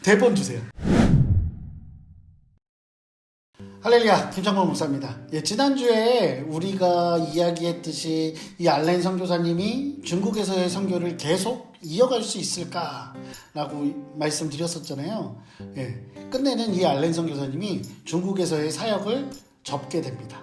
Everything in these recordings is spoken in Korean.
대본 주세요. 할렐루야, 김창범 목사입니다. 지난주에 우리가 이야기했듯이 이 알렌 선교사님이 중국에서의 선교를 계속 이어갈 수 있을까라고 말씀드렸었잖아요. 끝내는 이 알렌 선교사님이 중국에서의 사역을 접게 됩니다.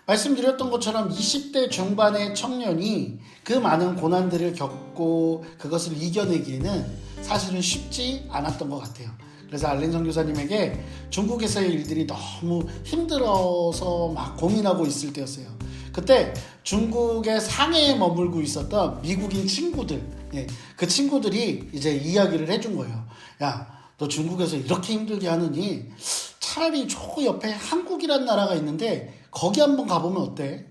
말씀드렸던 것처럼 20대 중반의 청년이 그 많은 고난들을 겪고 그것을 이겨내기에는 사실은 쉽지 않았던 것 같아요. 그래서 알렌 선교사님에게 중국에서의 일들이 너무 힘들어서 막 고민하고 있을 때였어요. 그때 중국의 상해에 머물고 있었던 미국인 친구들, 그 친구들이 이제 이야기를 해준 거예요. 야, 너 중국에서 이렇게 힘들게 하느니 차라리 저 옆에 한국이란 나라가 있는데 거기 한번 가보면 어때?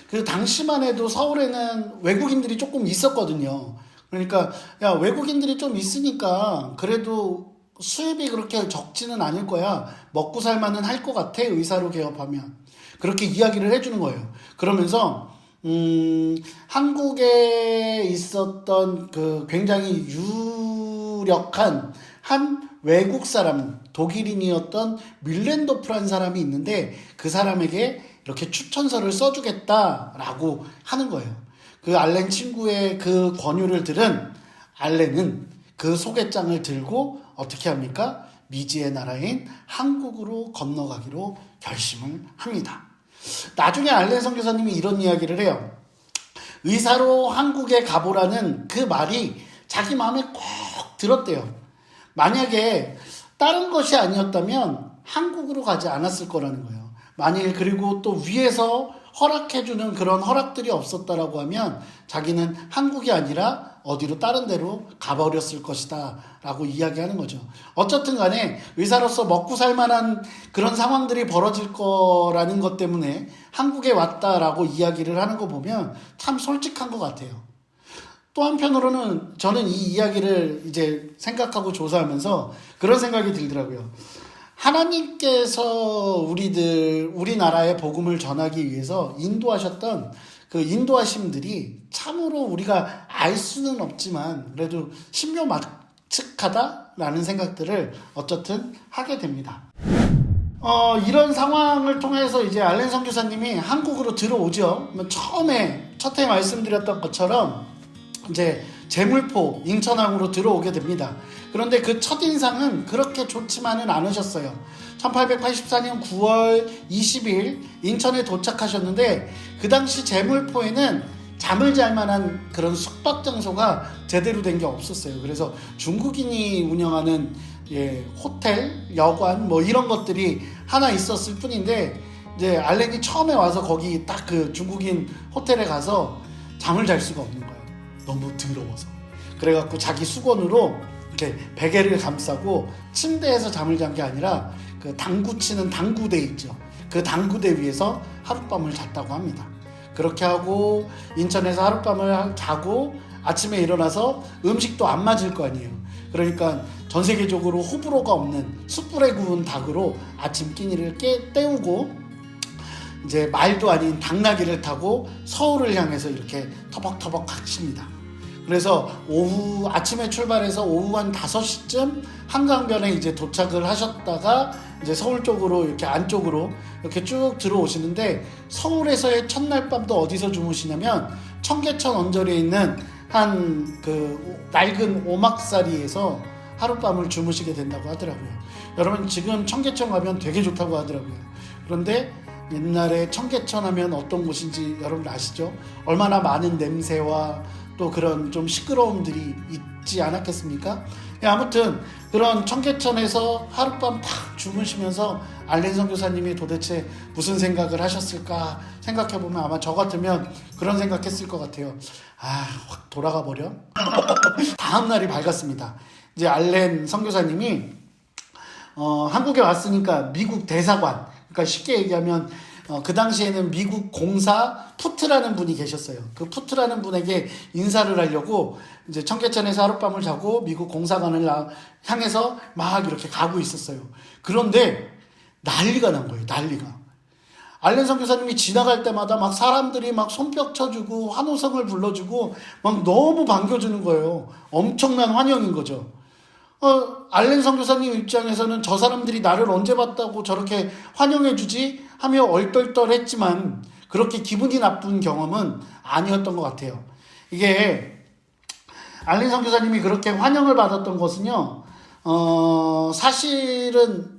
그 당시만 해도 서울에는 외국인들이 조금 있었거든요. 그러니까 야, 외국인들이 좀 있으니까 그래도 수입이 그렇게 적지는 않을 거야. 먹고 살만은 할 것 같아. 의사로 개업하면. 그렇게 이야기를 해주는 거예요. 그러면서 한국에 있었던 그 굉장히 유력한 한 외국 사람, 독일인이었던 밀렌도프라는 사람이 있는데 그 사람에게 이렇게 추천서를 써주겠다라고 하는 거예요. 그 알렌 친구의 그 권유를 들은 알렌은 그 소개장을 들고 어떻게 합니까? 미지의 나라인 한국으로 건너가기로 결심을 합니다. 나중에 알렌 선교사님이 이런 이야기를 해요. 의사로 한국에 가보라는 그 말이 자기 마음에 꼭 들었대요. 만약에 다른 것이 아니었다면 한국으로 가지 않았을 거라는 거예요. 만일 그리고 또 위에서 허락해주는 그런 허락들이 없었다라고 하면 자기는 한국이 아니라 어디로 다른 데로 가버렸을 것이다 라고 이야기하는 거죠. 어쨌든 간에 의사로서 먹고 살만한 그런 상황들이 벌어질 거라는 것 때문에 한국에 왔다라고 이야기를 하는 거 보면 참 솔직한 것 같아요. 또 한편으로는 저는 이 이야기를 이제 생각하고 조사하면서 그런 생각이 들더라고요. 하나님께서 우리나라의 복음을 전하기 위해서 인도하셨던 그 인도하심들이 참으로 우리가 알 수는 없지만 그래도 신묘막측하다라는 생각들을 어쨌든 하게 됩니다. 이런 상황을 통해서 이제 알렌 선교사님이 한국으로 들어오죠. 처음에 첫해 말씀드렸던 것처럼 이제 제물포 인천항으로 들어오게 됩니다. 그런데 그 첫인상은 그렇게 좋지만은 않으셨어요. 1884년 9월 20일 인천에 도착하셨는데 그 당시 제물포에는 잠을 잘 만한 그런 숙박 장소가 제대로 된 게 없었어요. 그래서 중국인이 운영하는 호텔, 여관 뭐 이런 것들이 하나 있었을 뿐인데 이제 알렌이 처음에 와서 거기 딱 그 중국인 호텔에 가서 잠을 잘 수가 없는 거예요. 너무 더러워서. 그래갖고 자기 수건으로 이렇게 베개를 감싸고 침대에서 잠을 잔 게 아니라 그 당구 치는 당구대 있죠. 그 당구대 위에서 하룻밤을 잤다고 합니다. 그렇게 하고 인천에서 하룻밤을 자고 아침에 일어나서 음식도 안 맞을 거 아니에요. 그러니까 전 세계적으로 호불호가 없는 숯불에 구운 닭으로 아침 끼니를 때우고 이제 말도 아닌 당나귀를 타고 서울을 향해서 이렇게 터벅터벅 가십니다. 그래서 아침에 출발해서 오후 한 5시쯤 한강변에 이제 도착을 하셨다가 이제 서울 쪽으로 이렇게 안쪽으로 이렇게 쭉 들어오시는데 서울에서의 첫날 밤도 어디서 주무시냐면 청계천 언저리에 있는 한 그 낡은 오막살이에서 하룻밤을 주무시게 된다고 하더라고요. 여러분 지금 청계천 가면 되게 좋다고 하더라고요. 그런데 옛날에 청계천 하면 어떤 곳인지 여러분 아시죠? 얼마나 많은 냄새와 또 그런 좀 시끄러움들이 있지 않았겠습니까? 아무튼 그런 청계천에서 하룻밤 탁 주무시면서 알렌 선교사님이 도대체 무슨 생각을 하셨을까 생각해보면 아마 저 같으면 그런 생각했을 것 같아요. 확 돌아가 버려? 다음 날이 밝았습니다. 이제 알렌 선교사님이 한국에 왔으니까 미국 대사관, 그러니까 쉽게 얘기하면 그 당시에는 미국 공사 푸트라는 분이 계셨어요. 그 푸트라는 분에게 인사를 하려고 이제 청계천에서 하룻밤을 자고 미국 공사관을 향해서 막 이렇게 가고 있었어요. 그런데 난리가 난 거예요. 난리가. 알렌 선교사님이 지나갈 때마다 막 사람들이 막 손뼉 쳐주고 환호성을 불러주고 막 너무 반겨주는 거예요. 엄청난 환영인 거죠. 알렌 선교사님 입장에서는 저 사람들이 나를 언제 봤다고 저렇게 환영해주지 하며 얼떨떨했지만 그렇게 기분이 나쁜 경험은 아니었던 것 같아요. 이게 알렌 선교사님이 그렇게 환영을 받았던 것은요, 사실은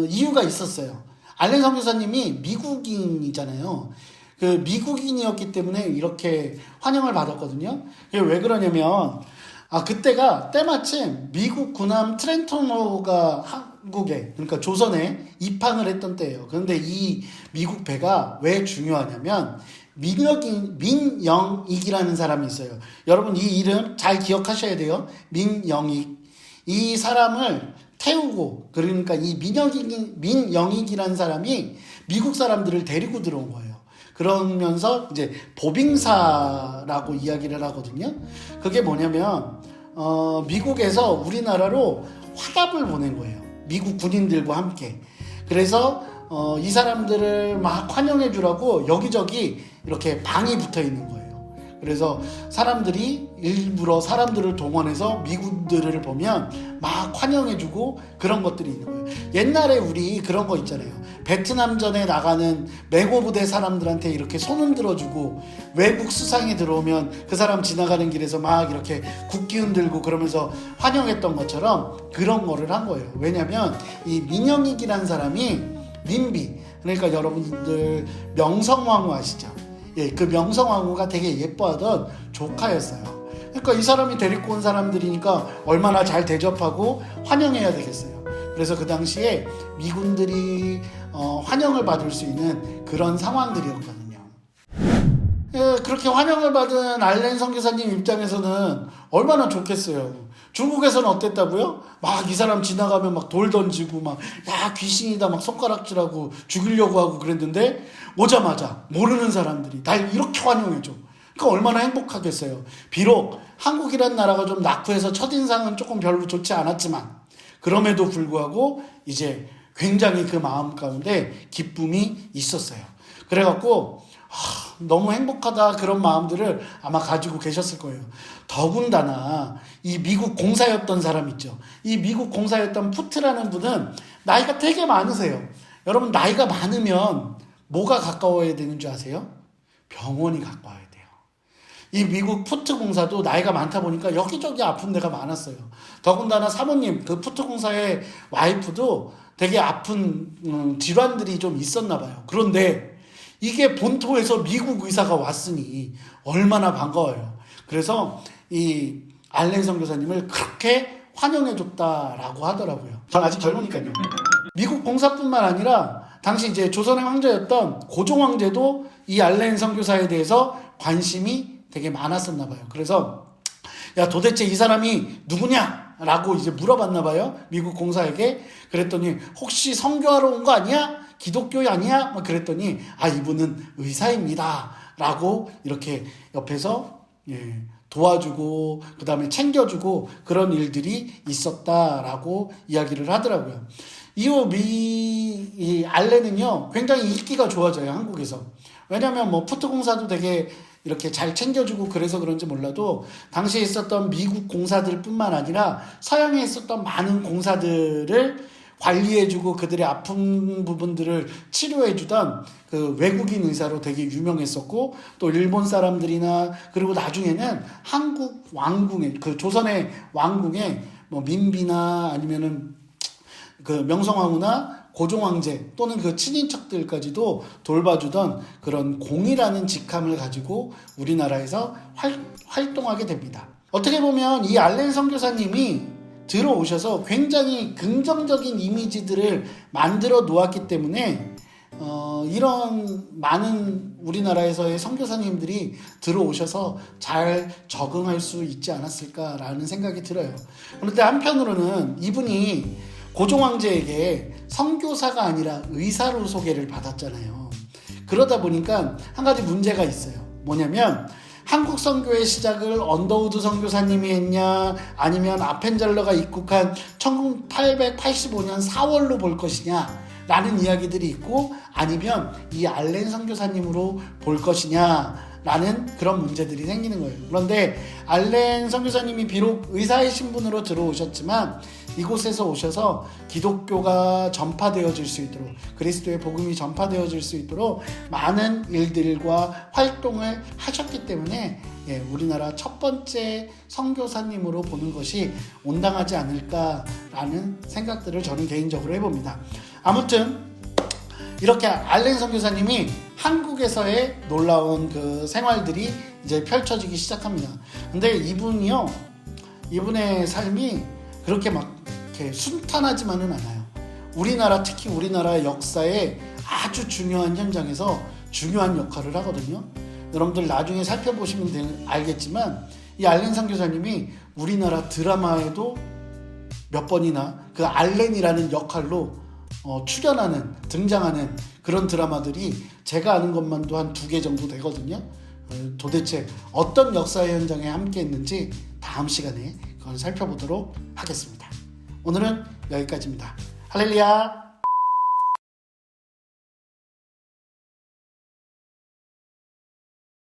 이유가 있었어요. 알렌 선교사님이 미국인이잖아요. 그 미국인이었기 때문에 이렇게 환영을 받았거든요. 왜 그러냐면 그때가 때마침 미국 군함 트렌토노가 한국에, 그러니까 조선에 입항을 했던 때예요. 그런데 이 미국 배가 왜 중요하냐면 민영익이라는 사람이 있어요. 여러분 이 이름 잘 기억하셔야 돼요. 민영익. 이 사람을 태우고, 그러니까 이 민영익이라는 사람이 미국 사람들을 데리고 들어온 거예요. 그러면서 이제 보빙사라고 이야기를 하거든요. 그게 뭐냐면 미국에서 우리나라로 화갑을 보낸 거예요. 미국 군인들과 함께. 그래서 이 사람들을 막 환영해 주라고 여기저기 이렇게 방이 붙어 있는 거예요. 그래서 사람들이 일부러 사람들을 동원해서 미군들을 보면 막 환영해주고 그런 것들이 있는 거예요. 옛날에 우리 그런 거 있잖아요. 베트남전에 나가는 맹호부대 사람들한테 이렇게 손 흔들어주고 외국 수상이 들어오면 그 사람 지나가는 길에서 막 이렇게 국기 흔들고 그러면서 환영했던 것처럼 그런 거를 한 거예요. 왜냐면 이 민영익이라는 사람이 민비, 그러니까 여러분들 명성황후 아시죠? 예, 그 명성황후가 되게 예뻐하던 조카였어요. 그러니까 이 사람이 데리고 온 사람들이니까 얼마나 잘 대접하고 환영해야 되겠어요. 그래서 그 당시에 미군들이 환영을 받을 수 있는 그런 상황들이었거든요. 예, 그렇게 환영을 받은 알렌 선교사님 입장에서는 얼마나 좋겠어요. 중국에서는 어땠다고요? 막 이 사람 지나가면 막 돌 던지고 막 야 귀신이다 막 손가락질하고 죽이려고 하고 그랬는데 오자마자 모르는 사람들이 날 이렇게 환영해줘. 그러니까 얼마나 행복하겠어요. 비록 한국이란 나라가 좀 낙후해서 첫인상은 조금 별로 좋지 않았지만 그럼에도 불구하고 이제 굉장히 그 마음 가운데 기쁨이 있었어요. 그래갖고 너무 행복하다 그런 마음들을 아마 가지고 계셨을 거예요. 더군다나 이 미국 공사였던 사람 있죠. 이 미국 공사였던 푸트라는 분은 나이가 되게 많으세요. 여러분 나이가 많으면 뭐가 가까워야 되는 줄 아세요? 병원이 가까워야 돼요. 이 미국 푸트 공사도 나이가 많다 보니까 여기저기 아픈 데가 많았어요. 더군다나 사모님 그 푸트 공사의 와이프도 되게 아픈 질환들이 좀 있었나 봐요. 그런데 이게 본토에서 미국 의사가 왔으니 얼마나 반가워요. 그래서 이 알렌 선교사님을 그렇게 환영해줬다라고 하더라고요. 전 아직 젊으니까요. 미국 공사뿐만 아니라 당시 이제 조선의 황제였던 고종 황제도 이 알렌 선교사에 대해서 관심이 되게 많았었나 봐요. 그래서 야 도대체 이 사람이 누구냐? 라고 이제 물어봤나 봐요. 미국 공사에게. 그랬더니 혹시 선교하러 온 거 아니야? 기독교 아니야? 그랬더니 이분은 의사입니다. 라고 이렇게 옆에서 도와주고 그 다음에 챙겨주고 그런 일들이 있었다라고 이야기를 하더라고요. 이후 이 알렌은요 굉장히 인기가 좋아져요. 한국에서. 왜냐하면 뭐 푸트 공사도 되게 이렇게 잘 챙겨주고 그래서 그런지 몰라도 당시에 있었던 미국 공사들 뿐만 아니라 서양에 있었던 많은 공사들을 관리해주고 그들의 아픈 부분들을 치료해주던 그 외국인 의사로 되게 유명했었고 또 일본 사람들이나 그리고 나중에는 한국 왕궁에 그 조선의 왕궁에 뭐 민비나 아니면은 그 명성황후나 고종황제 또는 그 친인척들까지도 돌봐주던 그런 공이라는 직함을 가지고 우리나라에서 활동하게 됩니다. 어떻게 보면 이 알렌 선교사님이 들어오셔서 굉장히 긍정적인 이미지들을 만들어 놓았기 때문에 이런 많은 우리나라에서의 선교사님들이 들어오셔서 잘 적응할 수 있지 않았을까라는 생각이 들어요. 그런데 한편으로는 이분이 고종황제에게 선교사가 아니라 의사로 소개를 받았잖아요. 그러다 보니까 한 가지 문제가 있어요. 뭐냐면 한국 선교의 시작을 언더우드 선교사님이 했냐 아니면 아펜젤러가 입국한 1885년 4월로 볼 것이냐 라는 이야기들이 있고, 아니면 이 알렌 선교사님으로 볼 것이냐 라는 그런 문제들이 생기는 거예요. 그런데 알렌 선교사님이 비록 의사의 신분으로 들어오셨지만 이곳에서 오셔서 기독교가 전파되어질 수 있도록, 그리스도의 복음이 전파되어질 수 있도록 많은 일들과 활동을 하셨기 때문에 우리나라 첫 번째 선교사님으로 보는 것이 온당하지 않을까라는 생각들을 저는 개인적으로 해봅니다. 아무튼 이렇게 알렌 선교사님이 한국에서의 놀라운 그 생활들이 이제 펼쳐지기 시작합니다. 근데 이분의 삶이 그렇게 막 이렇게 순탄하지만은 않아요. 특히 우리나라 역사의 아주 중요한 현장에서 중요한 역할을 하거든요. 여러분들 나중에 살펴보시면 알겠지만 이 알렌 선교사님이 우리나라 드라마에도 몇 번이나 그 알렌이라는 역할로 등장하는 그런 드라마들이 제가 아는 것만도 한 2개 정도 되거든요. 도대체 어떤 역사의 현장에 함께 했는지 다음 시간에 그걸 살펴보도록 하겠습니다. 오늘은 여기까지입니다. 할렐루야.